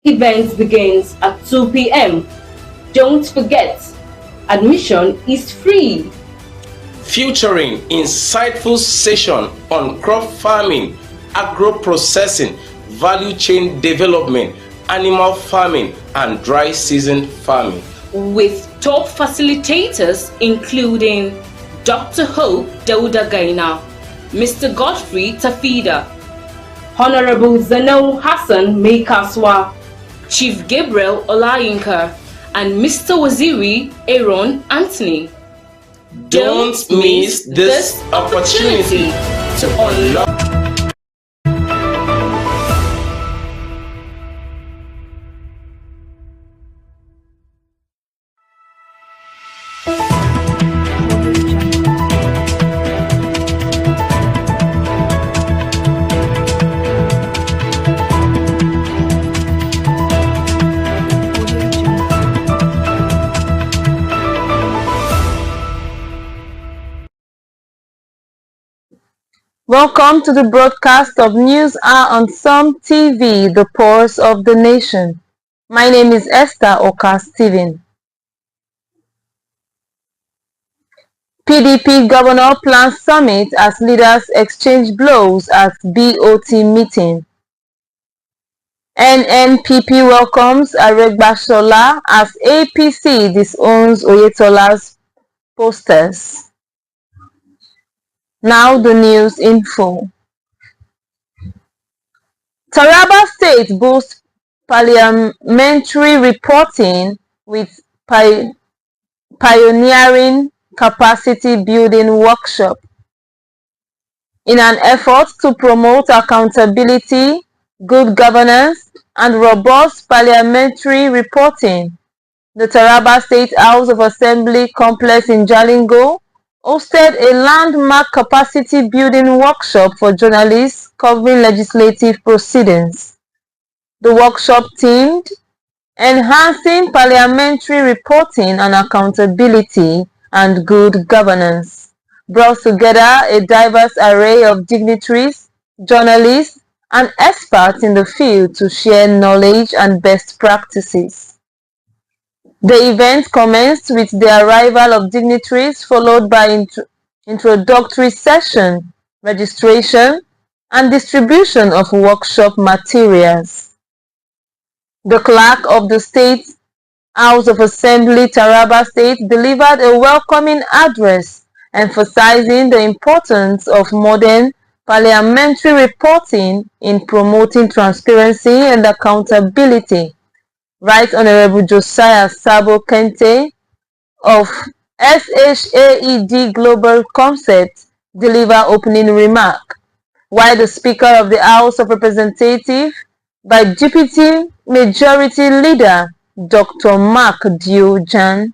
Event begins at 2 p.m. Don't forget, admission is free. Featuring insightful session on crop farming, agro-processing, value chain development, animal farming, and dry season farming. With top facilitators including Dr. Hope Dauda Gaina, Mr. Godfrey Tafida, Honorable Zeno Hassan Meikaswa, Chief Gabriel Olayinka, and Mr. Waziri Aaron Anthony. Don't miss this opportunity to unlock. Welcome to the broadcast of News Hour on Sumtv, the pulse of the nation. My name is Esther Oka-Steven. PDP Governor plans summit as leaders exchange blows at BOT meeting. NNPP welcomes Aregbasola as APC disowns Oyetola's posters. Now the news info. Taraba State boosts parliamentary reporting with pioneering capacity building workshop. In an effort to promote accountability, good governance, and robust parliamentary reporting, the Taraba State House of Assembly complex in Jalingo hosted a landmark capacity building workshop for journalists covering legislative proceedings. The workshop themed Enhancing Parliamentary Reporting and Accountability and Good Governance brought together a diverse array of dignitaries, journalists, and experts in the field to share knowledge and best practices. The event commenced with the arrival of dignitaries, followed by introductory session, registration, and distribution of workshop materials. The clerk of the State House of Assembly, Taraba State, delivered a welcoming address emphasizing the importance of modern parliamentary reporting in promoting transparency and accountability. Right Honorable Josiah Sabo Kente of SHAED Global Concept deliver opening remark, while the Speaker of the House of Representatives by Deputy Majority Leader Dr. Mark Jan.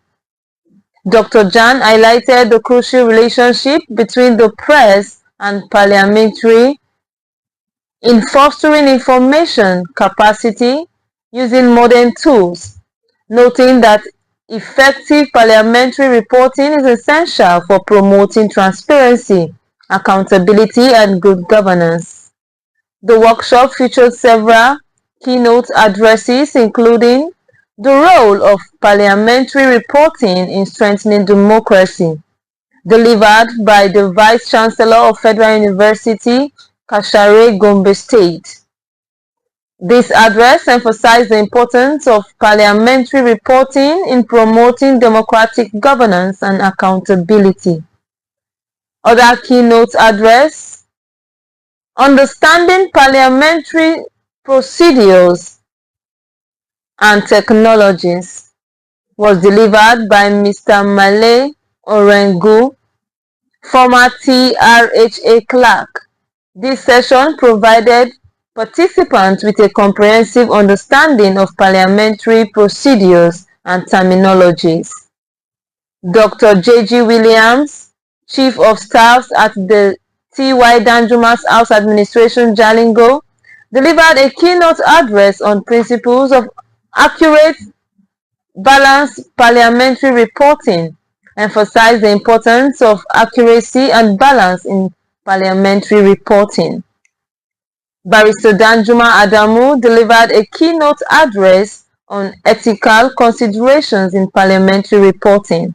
Dr. Jan highlighted the crucial relationship between the press and parliamentary in fostering information capacity using modern tools, noting that effective parliamentary reporting is essential for promoting transparency, accountability, and good governance. The workshop featured several keynote addresses, including the role of parliamentary reporting in strengthening democracy, delivered by the Vice Chancellor of Federal University, Kashare Gombe State. This address emphasized the importance of parliamentary reporting in promoting democratic governance and accountability. Other keynote address, Understanding Parliamentary Procedures and Technologies, was delivered by Mr. Male Orengu, former TRHA clerk. This session provided participants with a comprehensive understanding of parliamentary procedures and terminologies. Dr. J.G. Williams, Chief of Staff at the T.Y. Danjuma's House Administration Jalingo, delivered a keynote address on principles of accurate, balanced parliamentary reporting, emphasized the importance of accuracy and balance in parliamentary reporting. Barrister Danjuma Adamu delivered a keynote address on ethical considerations in parliamentary reporting,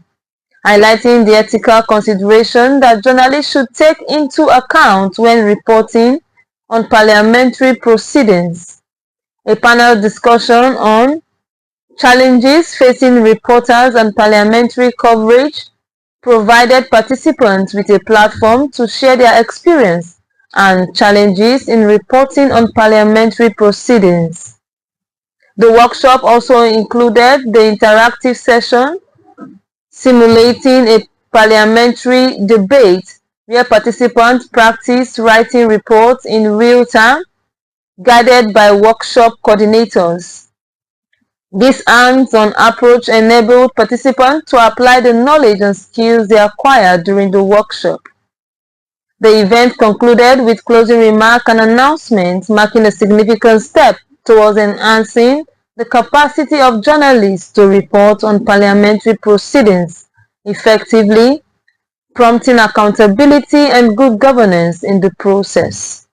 highlighting the ethical consideration that journalists should take into account when reporting on parliamentary proceedings. A panel discussion on challenges facing reporters and parliamentary coverage provided participants with a platform to share their experience and challenges in reporting on parliamentary proceedings. The workshop also included the interactive session simulating a parliamentary debate where participants practiced writing reports in real time, guided by workshop coordinators. This hands-on approach enabled participants to apply the knowledge and skills they acquired during the workshop. The event concluded with closing remarks and announcements, marking a significant step towards enhancing the capacity of journalists to report on parliamentary proceedings effectively, prompting accountability and good governance in the process.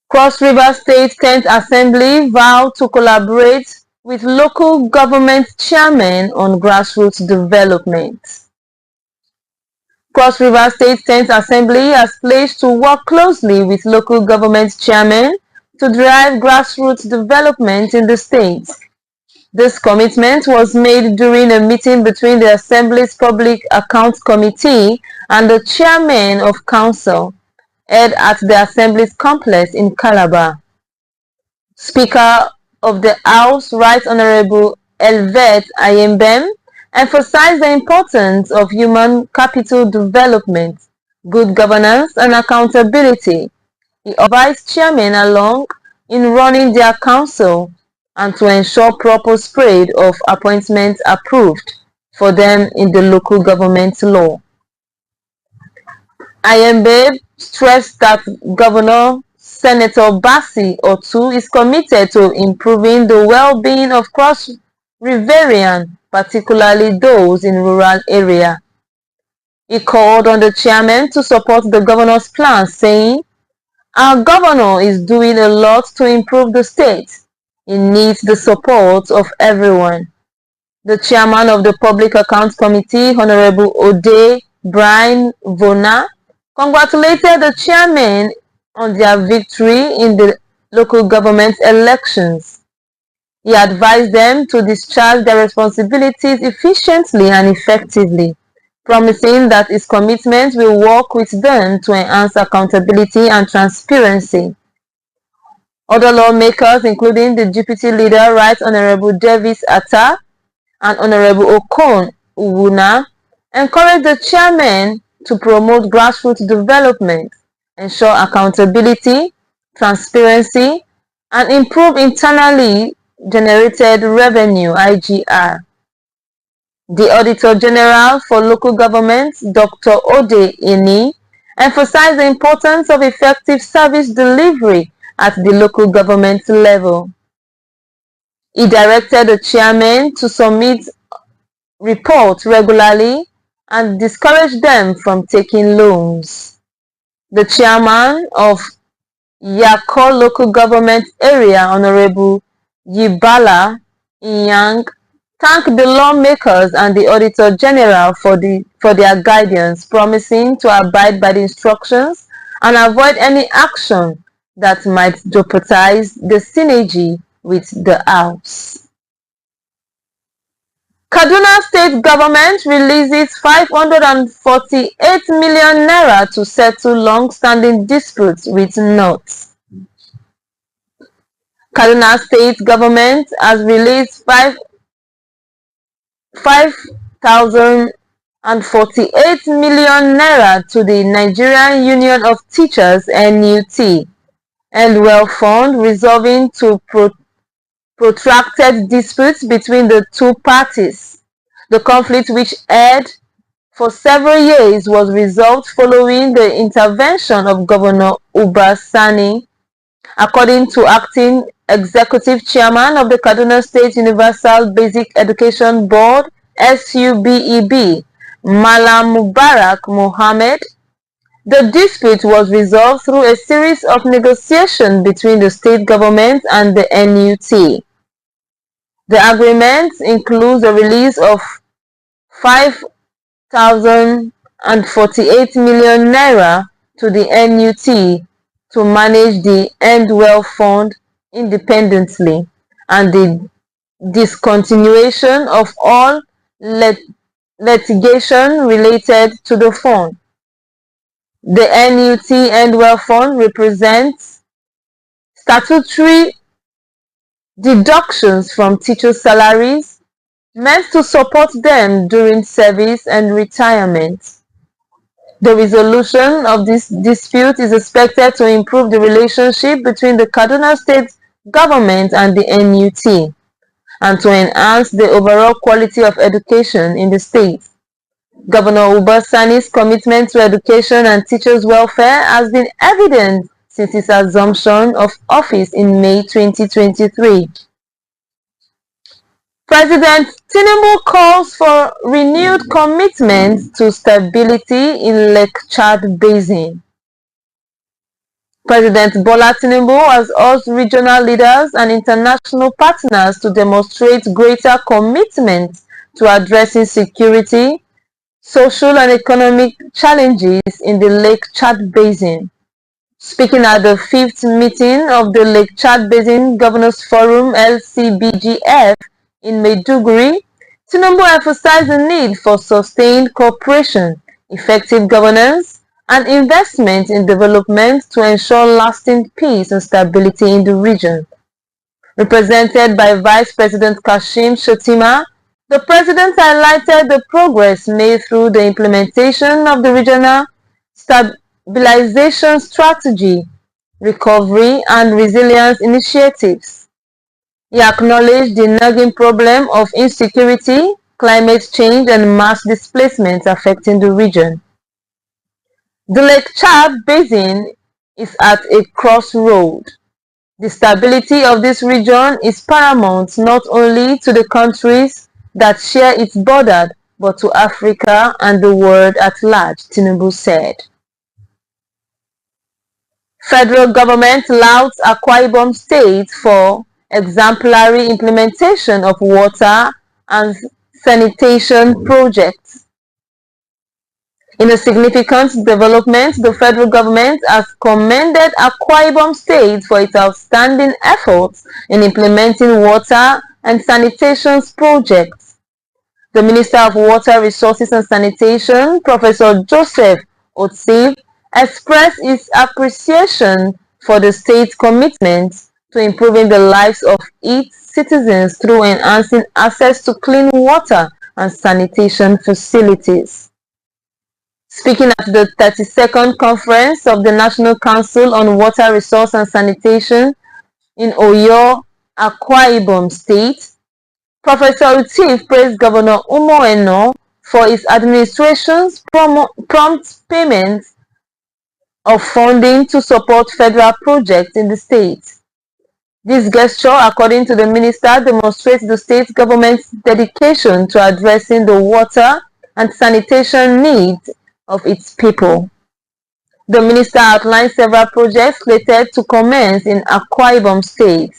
Cross River State 10th Assembly vowed to collaborate with local government chairmen on grassroots development. Cross River State 10th Assembly has pledged to work closely with local government chairmen to drive grassroots development in the state. This commitment was made during a meeting between the Assembly's Public Accounts Committee and the Chairman of Council, held at the Assembly's complex in Calabar. Speaker of the House, Right Honorable Elvet Ayembem, emphasized the importance of human capital development, good governance, and accountability. He advised chairmen along in running their council and to ensure proper spread of appointments approved for them in the local government law. Ayembe stressed that Governor Senator Bassi Otu is committed to improving the well-being of Cross Riverians, particularly those in rural areas. He called on the chairman to support the governor's plan, saying, "Our governor is doing a lot to improve the state. He needs the support of everyone." The chairman of the Public Accounts Committee, Honorable Ode Brian Vona, congratulated the chairman on their victory in the local government elections. He advised them to discharge their responsibilities efficiently and effectively, promising that his commitment will work with them to enhance accountability and transparency. Other lawmakers, including the Deputy Leader, Right Honorable Davis Atta and Honorable Okon Uwuna, encouraged the chairman to promote grassroots development, ensure accountability, transparency, and improve internally generated revenue (IGR). The Auditor General for Local Governments, Dr. Ode Eni, emphasized the importance of effective service delivery at the local government level. He directed the chairman to submit reports regularly and discouraged them from taking loans. The chairman of Yako Local Government Area, Honorable Yibala Inyang, thanked the lawmakers and the Auditor General for their guidance, promising to abide by the instructions and avoid any action that might jeopardize the synergy with the House. Kaduna State Government releases 548 million naira to settle long-standing disputes with North. Kaduna State Government has released 5,048 million naira to the Nigerian Union of Teachers (NUT) and Well Fund, resolving two protracted disputes between the two parties. The conflict, which had for several years, was resolved following the intervention of Governor Uba Sani. According to Acting Executive Chairman of the Kaduna State Universal Basic Education Board (SUBEB), Malam Mubarak Mohammed, The dispute was resolved through a series of negotiations between the state government and the NUT. The agreement includes the release of 5,048 million naira to the NUT to manage the Endwell Fund independently, and the discontinuation of all litigation related to the fund. The NUT Endwell Fund represents statutory deductions from teachers' salaries meant to support them during service and retirement. The resolution of this dispute is expected to improve the relationship between the Kaduna State government and the NUT, and to enhance the overall quality of education in the state. Governor Uba Sani's commitment to education and teachers' welfare has been evident since his assumption of office in May 2023. President Tinubu calls for renewed commitment to stability in Lake Chad Basin. President Bola Tinubu has urged regional leaders and international partners to demonstrate greater commitment to addressing security, social and economic challenges in the Lake Chad Basin. Speaking at the 5th meeting of the Lake Chad Basin Governors Forum LCBGF in Maiduguri, Tinubu emphasized the need for sustained cooperation, effective governance, and investment in development to ensure lasting peace and stability in the region. Represented by Vice President Kashim Shettima, the President highlighted the progress made through the implementation of the regional stabilization strategy, recovery, and resilience initiatives. He acknowledged the nagging problem of insecurity, climate change, and mass displacement affecting the region. The Lake Chad Basin is at a crossroad. The stability of this region is paramount not only to the countries that share its border, but to Africa and the world at large, Tinubu said. Federal government louts Akwa Ibom State for exemplary implementation of water and sanitation projects. In a significant development, the federal government has commended Akwa Ibom State for its outstanding efforts in implementing water and sanitation projects. The Minister of Water Resources and Sanitation, Professor Joseph Otsiv, expressed his appreciation for the state's commitment to improving the lives of its citizens through enhancing access to clean water and sanitation facilities. Speaking at the 32nd Conference of the National Council on Water Resource and Sanitation in Oyo, Akwa Ibom State, Professor Utif praised Governor Umo Eno for his administration's prompt payment of funding to support federal projects in the state. This gesture, according to the minister, demonstrates the state government's dedication to addressing the water and sanitation needs of its people. The minister outlined several projects slated to commence in Akwa Ibom State,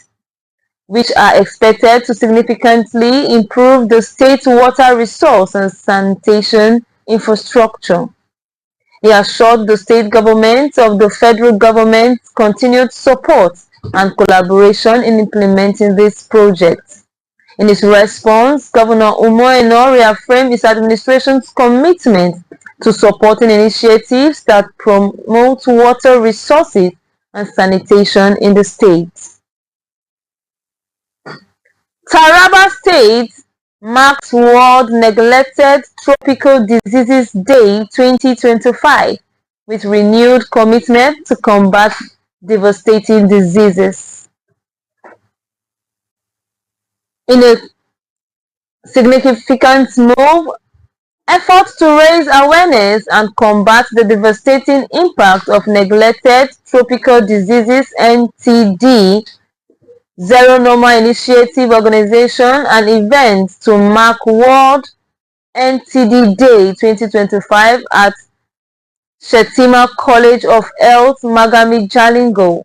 which are expected to significantly improve the state's water resource and sanitation infrastructure. He assured the state government of the federal government's continued support and collaboration in implementing this project. In his response, Governor Umo Eno reaffirmed his administration's commitment to supporting initiatives that promote water resources and sanitation in the state. Taraba State marks World Neglected Tropical Diseases Day 2025 with renewed commitment to combat devastating diseases. In a significant move, efforts to raise awareness and combat the devastating impact of neglected tropical diseases (NTD) Zero Normal Initiative organization an event to mark World NTD Day 2025 at Shettima College of Health, Magami, Jalingo.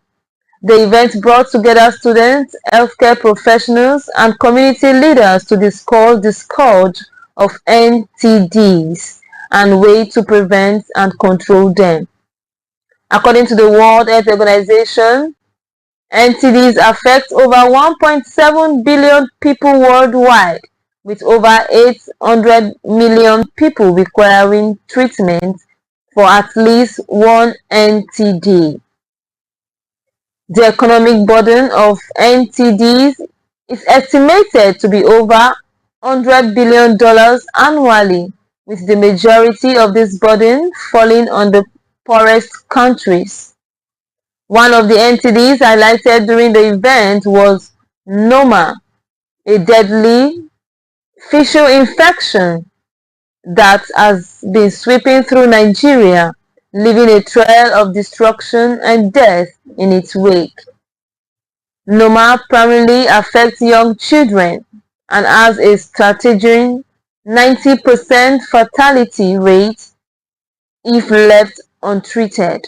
The event brought together students, healthcare professionals, and community leaders to discuss the scourge of NTDs and ways to prevent and control them. According to the World Health Organization, NTDs affect over 1.7 billion people worldwide, with over 800 million people requiring treatment for at least one NTD. The economic burden of NTDs is estimated to be over $100 billion annually, with the majority of this burden falling on the poorest countries. One of the NTDs highlighted during the event was Noma, a deadly facial infection that has been sweeping through Nigeria, leaving a trail of destruction and death in its wake. Noma primarily affects young children and has a staggering 90% fatality rate if left untreated.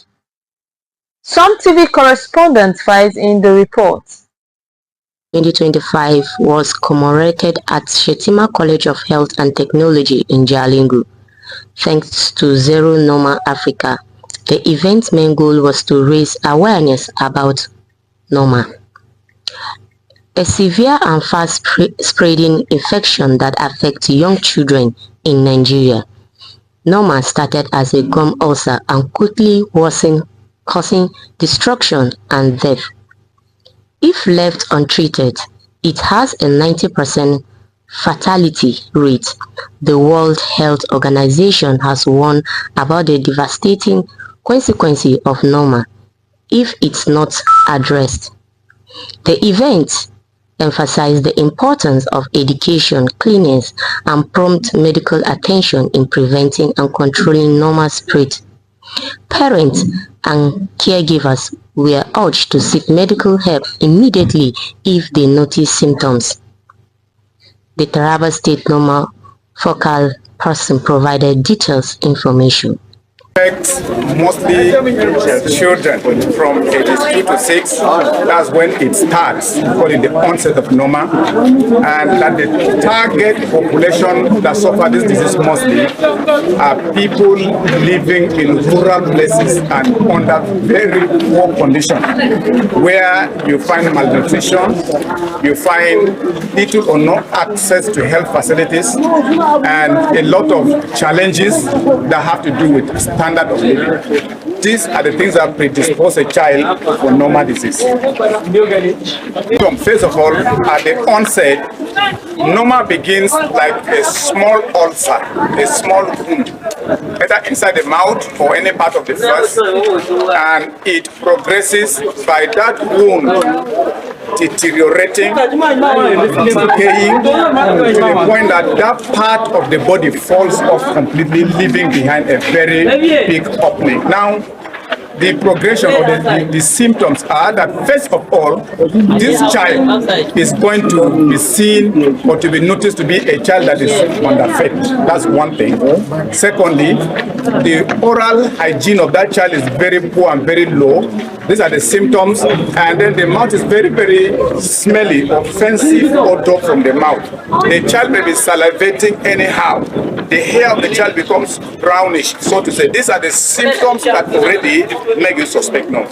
Sumtv correspondent files in the report. 2025 was commemorated at Shettima College of Health and Technology in Jalingo. Thanks to Zero Noma Africa, the event's main goal was to raise awareness about Noma, a severe and fast-spreading infection that affects young children in Nigeria. Noma started as a gum ulcer and quickly worsened, causing destruction and death. If left untreated, it has a 90% fatality rate. The World Health Organization has warned about the devastating consequences of Noma if it's not addressed. The event emphasized the importance of education, cleanliness, and prompt medical attention in preventing and controlling Noma spread. Parents and caregivers were urged to seek medical help immediately if they notice symptoms. The Taraba State Noma focal person provided detailed information. Mostly children from ages 2 to 6. That's when it starts, calling the onset of Noma, and that the target population that suffer this disease mostly are people living in rural places and under very poor condition, where you find malnutrition, you find little or no access to health facilities, and a lot of challenges that have to do with standard of living. These are the things that predispose a child for Noma disease. First of all, at the onset, Noma begins like a small ulcer, a small wound, either inside the mouth or any part of the face, and it progresses by that wound deteriorating, decaying, to the point that that part of the body falls off completely, leaving behind a very big opening. Now, the progression or the symptoms are that, first of all, this child is going to be seen or to be noticed to be a child that is underfed. That's one thing. Secondly, the oral hygiene of that child is very poor and very low. These are the symptoms. And then the mouth is very, very smelly, offensive odor from the mouth. The child may be salivating anyhow. The hair of the child becomes brownish, so to say. These are the symptoms that already make you suspect Noma.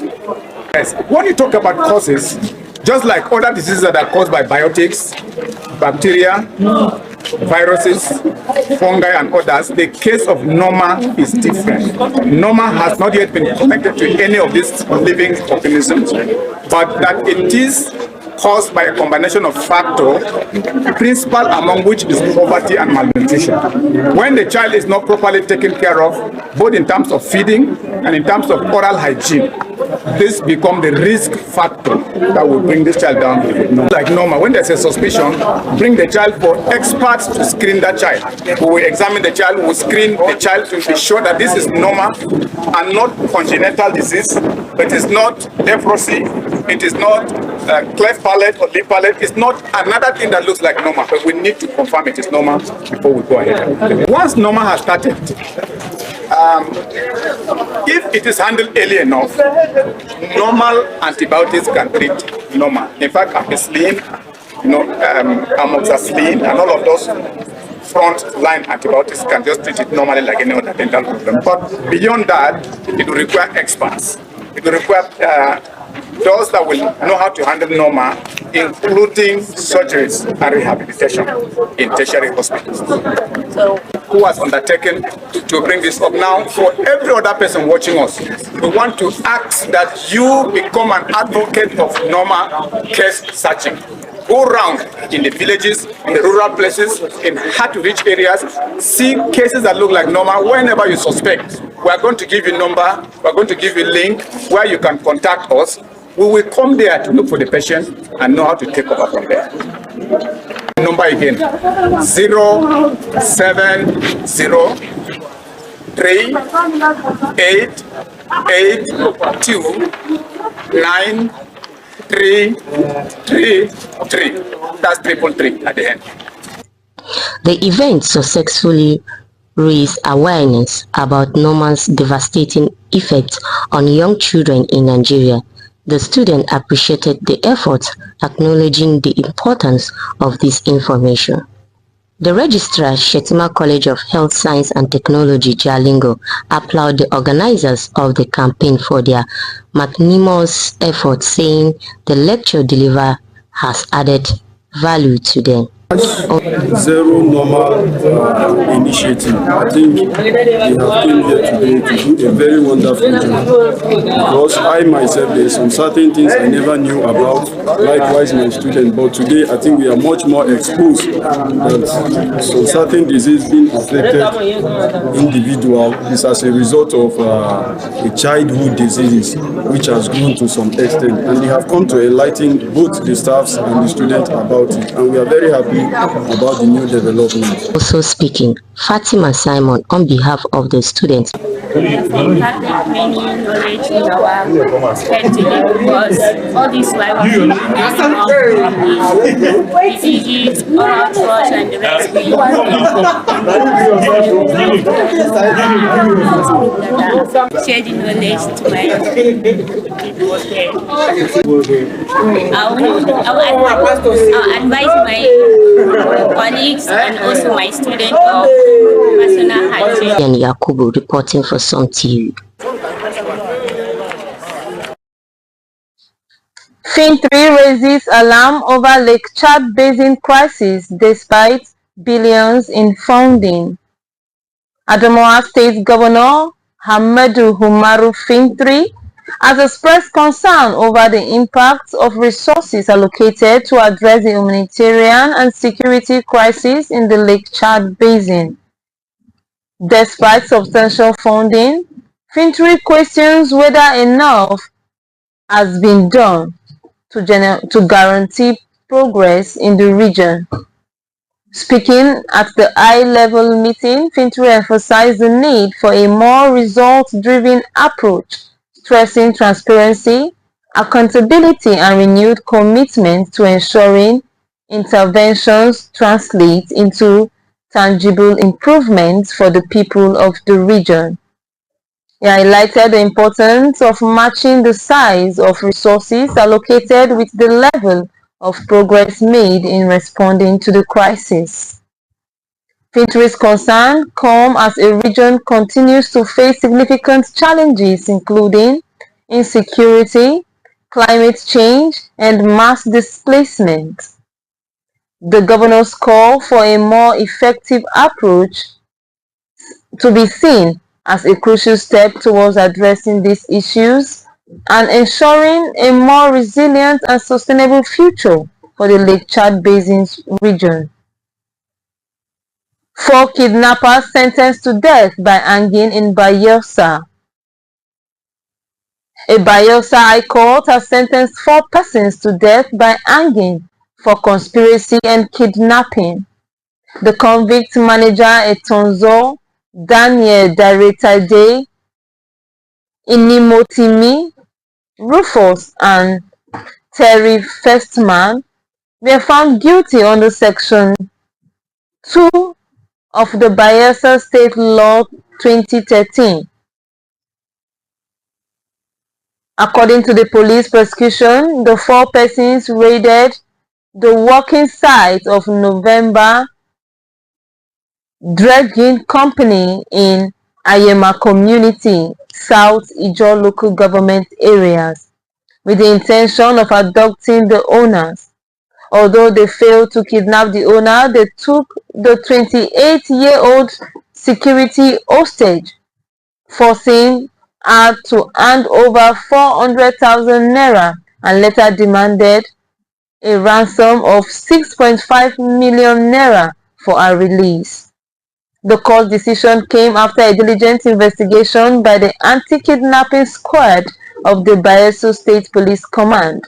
Yes. When you talk about causes, just like other diseases that are caused by biotics, bacteria, viruses, fungi, and others, the case of Noma is different. Noma has not yet been connected to any of these living organisms, but that it is caused by a combination of factors, principal among which is poverty and malnutrition. When the child is not properly taken care of, both in terms of feeding and in terms of oral hygiene, this becomes the risk factor that will bring this child down. Like Noma, when there's a suspicion, bring the child for experts to screen that child. We will examine the child, we will screen the child to be sure that this is Noma and not congenital disease. It is not leprosy, it is not cleft palate or lip palate. It's not another thing that looks like Noma, but we need to confirm it is Noma before we go ahead. Once Noma has started, If it is handled early enough, normal antibiotics can treat normal. In fact, ampicillin, amoxicillin, and all of those front-line antibiotics can just treat it normally like any other dental problem. But beyond that, it will require experts. It will require those that will know how to handle normal, including surgeries and rehabilitation in tertiary hospitals. So, who has undertaken to bring this up now? For every other person watching us, we want to ask that you become an advocate of normal case searching. Go around in the villages, in the rural places, in hard-to-reach areas, see cases that look like normal. Whenever you suspect, we are going to give you a number, we are going to give you a link where you can contact us. We will come there to look for the patient and know how to take over from there. Number again, 07038829333. That's 333 at the end. The event successfully raised awareness about Norman's devastating effects on young children in Nigeria. The student appreciated the effort, acknowledging the importance of this information. The registrar, Shetima College of Health Science and Technology, Jalingo, applauded the organizers of the campaign for their magnanimous efforts, saying the lecture delivered has added value to them. Zero normal initiative. I think we have came here today to do a very wonderful job, because I myself, there's some certain things I never knew about, likewise my students, but today I think we are much more exposed that some certain disease being affected individual is as a result of a childhood disease which has grown to some extent, and they have come to enlighten both the staffs and the students about it, and we are very happy about the new development. Also speaking, Fatima Simon on behalf of the students. We have many knowledge in our head today, because all this while we diseases, oral flush, and the rest share the knowledge to my people here. I'll advise my colleagues and also my students of personal hygiene. And Yakubu reporting for Sumtv. Fin3 raises alarm over Lake Chad Basin crisis despite billions in funding. Adamawa State Governor Hamadu Umaru Fin3 has expressed concern over the impact of resources allocated to address the humanitarian and security crisis in the Lake Chad Basin. Despite substantial funding, Fin3 questions whether enough has been done to guarantee progress in the region. Speaking at the high-level meeting, Fin3 emphasized the need for a more results-driven approach, stressing transparency, accountability, and renewed commitment to ensuring interventions translate into tangible improvements for the people of the region. He highlighted the importance of matching the size of resources allocated with the level of progress made in responding to the crisis. Fin3's concern come as a region continues to face significant challenges including insecurity, climate change, and mass displacement. The governor's call for a more effective approach to be seen as a crucial step towards addressing these issues and ensuring a more resilient and sustainable future for the Lake Chad Basin's region. 4 kidnappers sentenced to death by hanging in Bayelsa. A Bayelsa High Court has sentenced 4 persons to death by hanging for conspiracy and kidnapping. The convict manager Etonzo Daniel Daretade, Inimotimi, Rufus, and Terry Firstman were found guilty under Section 2 of the Bayelsa State Law 2013. According to the police prosecution, the 4 persons raided the working site of November Dredging Company in Ayema Community, South Ijaw local government areas, with the intention of abducting the owners. Although they failed to kidnap the owner, they took the 28-year-old security hostage, forcing her to hand over 400,000 naira and later demanded a ransom of 6.5 million naira for her release. The court decision came after a diligent investigation by the anti-kidnapping squad of the Bayelsa State Police Command,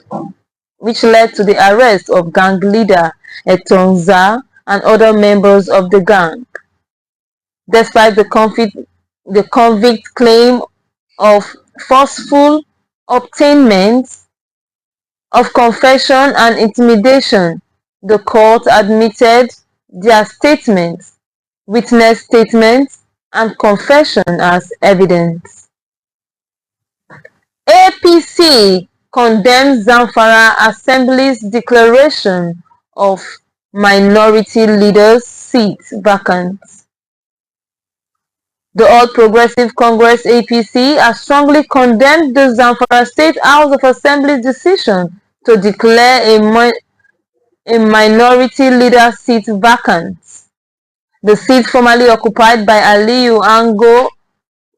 which led to the arrest of gang leader Etonza and other members of the gang. Despite the convict claim of forceful obtainment of confession and intimidation, the court admitted their statements, witness statements, and confession as evidence. APC condemns Zamfara Assembly's declaration of minority leaders' seats vacant. The All Progressive Congress APC has strongly condemned the Zamfara State House of Assembly's decision to declare a minority leader seat vacant. The seat formerly occupied by Aliyu Ango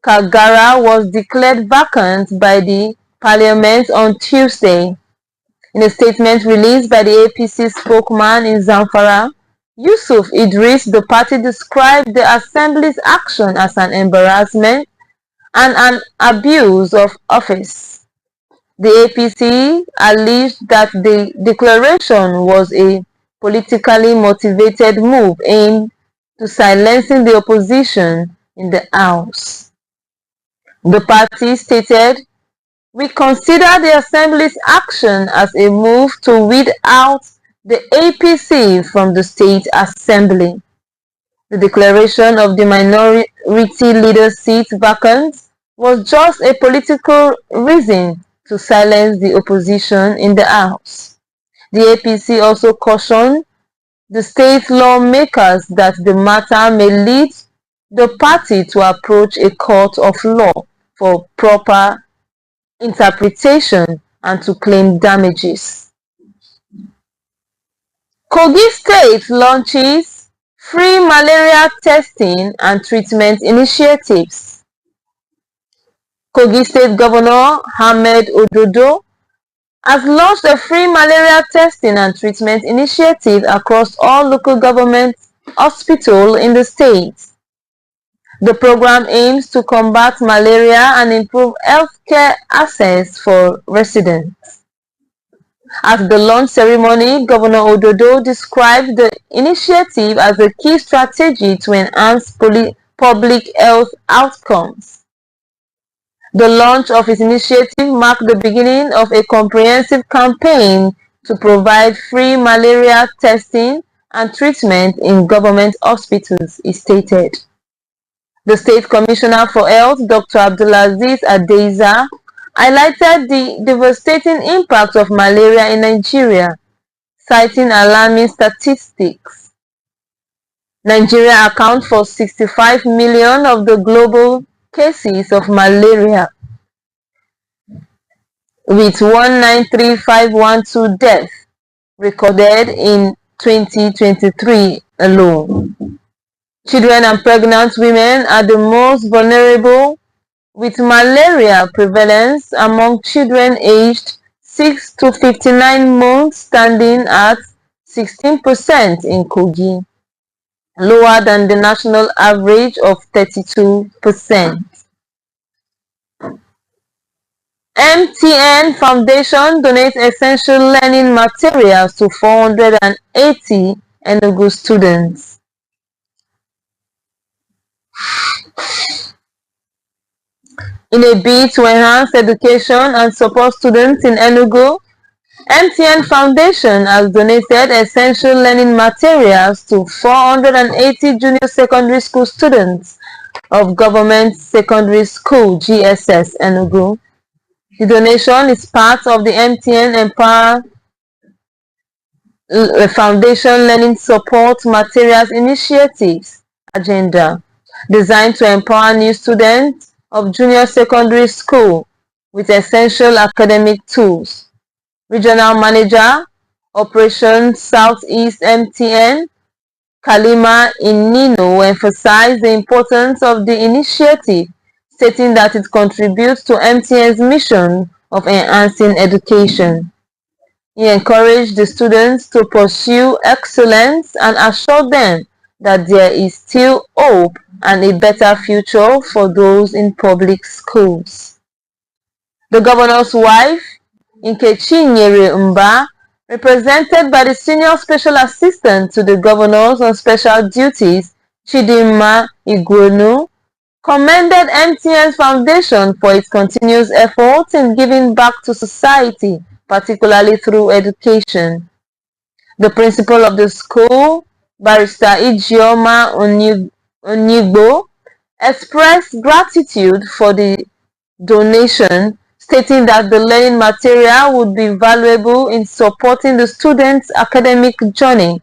Kagara was declared vacant by the Parliament on Tuesday. In a statement released by the APC spokesman in Zamfara, Yusuf Idris, the party described the Assembly's action as an embarrassment and an abuse of office. The APC alleged that the declaration was a politically motivated move aimed to silencing the opposition in the House. The party stated, "We consider the Assembly's action as a move to weed out the APC from the State Assembly. The declaration of the minority leader seat vacant was just a political reason to silence the opposition in the House." The APC also cautioned the state lawmakers that the matter may lead the party to approach a court of law for proper interpretation and to claim damages. Kogi State launches free malaria testing and treatment initiatives. Kogi State Governor Ahmed Ododo has launched a free malaria testing and treatment initiative across all local government hospitals in the state. The program aims to combat malaria and improve healthcare access for residents. At the launch ceremony, Governor Ododo described the initiative as a key strategy to enhance public health outcomes. The launch of his initiative marked the beginning of a comprehensive campaign to provide free malaria testing and treatment in government hospitals, he stated. The State Commissioner for Health, Dr. Abdulaziz Adeza, highlighted the devastating impact of malaria in Nigeria, citing alarming statistics. Nigeria accounts for 65 million of the global cases of malaria, with 193,512 deaths recorded in 2023 alone. Children and pregnant women are the most vulnerable, with malaria prevalence among children aged 6 to 59 months standing at 16% in Kogi, lower than the national average of 32%. MTN Foundation donates essential learning materials to 480 Enugu students. In a bid to enhance education and support students in Enugu, MTN Foundation has donated essential learning materials to 480 junior secondary school students of Government Secondary School GSS Enugu. The donation is part of the MTN Empower Foundation Learning Support Materials Initiatives agenda, designed to empower new students of junior secondary school with essential academic tools. Regional Manager, Operations Southeast MTN, Kalima Inino emphasized the importance of the initiative, stating that it contributes to MTN's mission of enhancing education. He encouraged the students to pursue excellence and assured them that there is still hope and a better future for those in public schools. The governor's wife, Nkechi Nyere Mba, represented by the Senior Special Assistant to the Governors on Special Duties, Chidinma Igwenu, commended MTN's foundation for its continuous efforts in giving back to society, particularly through education. The principal of the school, Barrister Ijeoma Onigbo, expressed gratitude for the donation, stating that the learning material would be valuable in supporting the students' academic journey.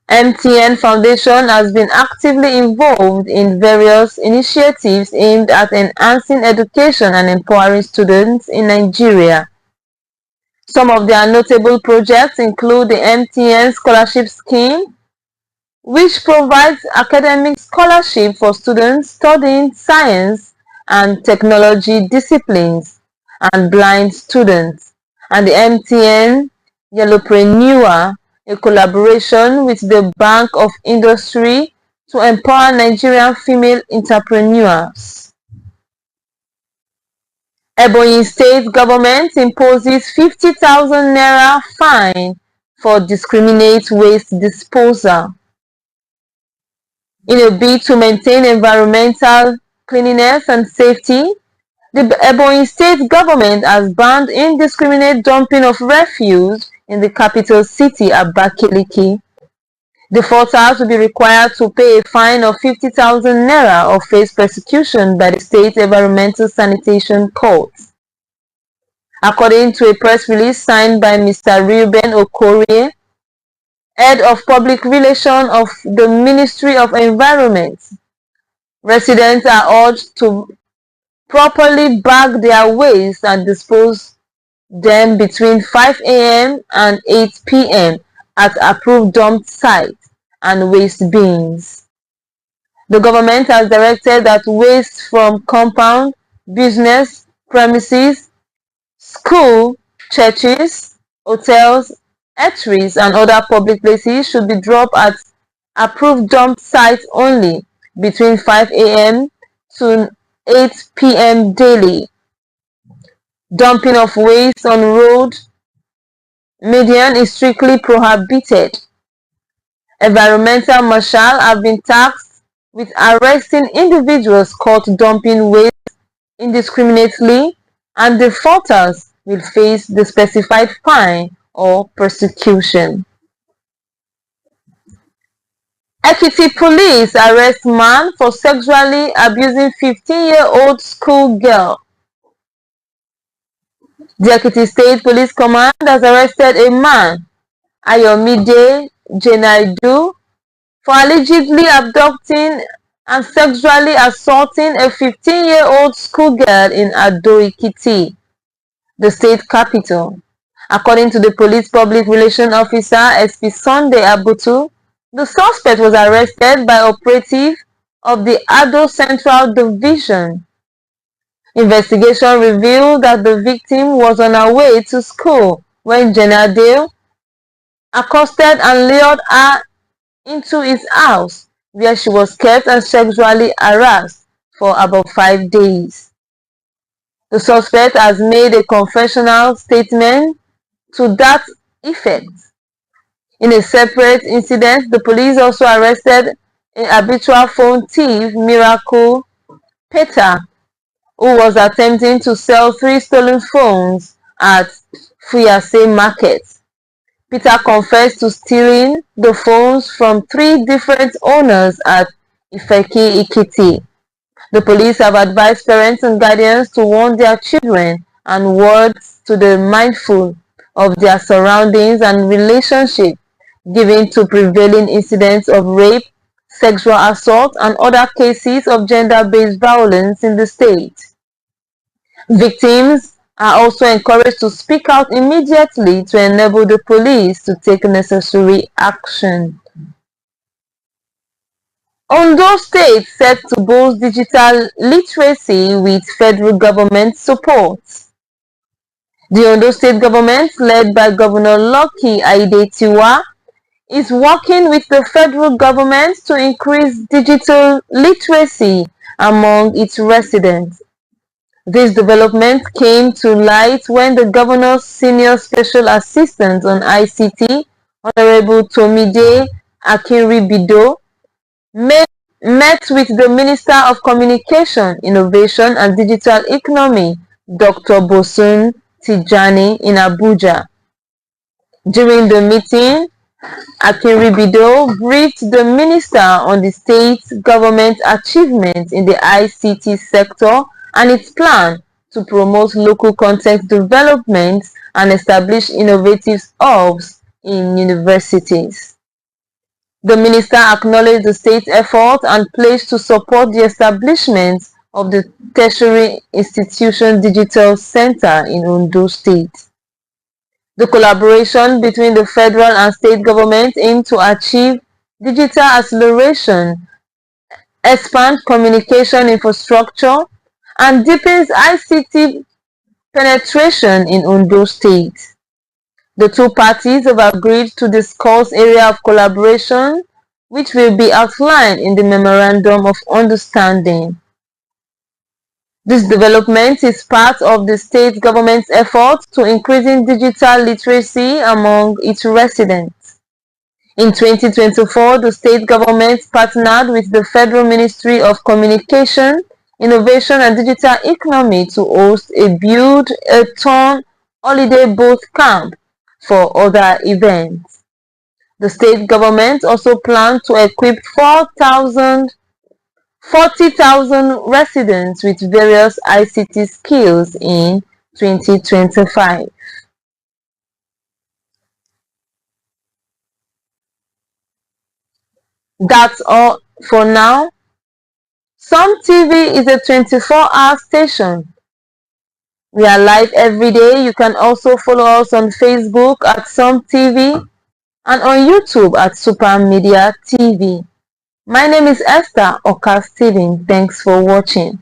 MTN Foundation has been actively involved in various initiatives aimed at enhancing education and empowering students in Nigeria. Some of their notable projects include the MTN Scholarship Scheme, which provides academic scholarship for students studying science and technology disciplines and blind students, and the MTN Yellowpreneur, a collaboration with the Bank of Industry to empower Nigerian female entrepreneurs. Ebonyi State government imposes 50,000 naira fine for discriminate waste disposal. In a bid to maintain environmental cleanliness and safety, the Ebonyi State government has banned indiscriminate dumping of refuse in the capital city, Abakaliki. Defaulters will be required to pay a fine of 50,000 naira or face persecution by the State Environmental Sanitation Court. According to a press release signed by Mr. Reuben Okorie, Head of Public Relations of the Ministry of Environment, residents are urged to properly bag their waste and dispose them between 5 a.m. and 8 p.m. at approved dump sites and waste bins. The government has directed that waste from compound, business, premises, school, churches, hotels, eateries, and other public places should be dropped at approved dump sites only between 5 a.m. to 8 p.m. daily. Dumping of waste on road median is strictly prohibited. Environmental marshals have been tasked with arresting individuals caught dumping waste indiscriminately, and defaulters will face the specified fine or prosecution. Ekiti police arrest man for sexually abusing 15-year-old school girl. The Ekiti State Police Command has arrested a man, Ayomide Jenaidu, for allegedly abducting and sexually assaulting a 15-year-old schoolgirl in Ado-Ekiti, the state capital. According to the police public relations officer, SP Sunday Abutu, the suspect was arrested by operatives of the Ado Central Division. Investigation revealed that the victim was on her way to school when Jenaidu accosted and lured her into his house, where she was kept and sexually harassed for about 5 days. The suspect has made a confessional statement to that effect. In a separate incident, the police also arrested an habitual phone thief, Miracle Peter, who was attempting to sell 3 stolen phones at Fuyase Market. Peter confessed to stealing the phones from 3 different owners at Ifeki Ikiti. The police have advised parents and guardians to warn their children and wards to be mindful of their surroundings and relationship, given to prevailing incidents of rape, sexual assault, and other cases of gender-based violence in the state. Victims are also encouraged to speak out immediately to enable the police to take necessary action. Ondo State set to boost digital literacy with federal government support. The Ondo State government, led by Governor Lucky Aiyedatiwa, is working with the federal government to increase digital literacy among its residents. This development came to light when the governor's senior special assistant on ICT, Honorable Tomide Akinribido, met with the Minister of Communication, Innovation and Digital Economy, Dr. Bosun Tijani, in Abuja. During the meeting, Akinribido briefed the minister on the state government achievements in the ICT sector and its plan to promote local content development and establish innovative hubs in universities. The minister acknowledged the state's effort and pledged to support the establishment of the Tertiary Institution Digital Center in Ondo State. The collaboration between the federal and state government aims to achieve digital acceleration, expand communication infrastructure, and deepens ICT penetration in Ondo State. The two parties have agreed to discuss area of collaboration, which will be outlined in the Memorandum of Understanding. This development is part of the state government's effort to increasing digital literacy among its residents. In 2024, the state government partnered with the Federal Ministry of Communication, Innovation and Digital Economy to host a build-a-thon holiday boot camp for other events. The state government also plans to equip 40,000 residents with various ICT skills in 2025. That's all for now. Sumtv is a 24-hour station. We are live every day. You can also follow us on Facebook at Sumtv and on YouTube at Super Media TV. My name is Esther Oka Steven. Thanks for watching.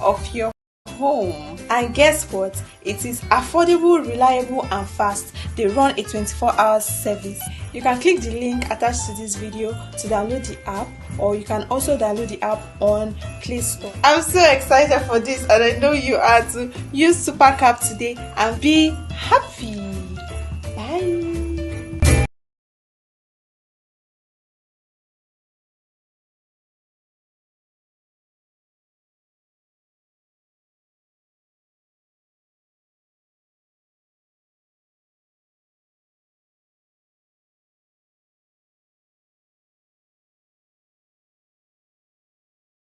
Of your home. And guess what? It is affordable, reliable and fast. They run a 24-hour service. You can click the link attached to this video to download the app, or you can also download the app on Play Store. I'm so excited for this and I know you are too. Use Super Cap today and be happy.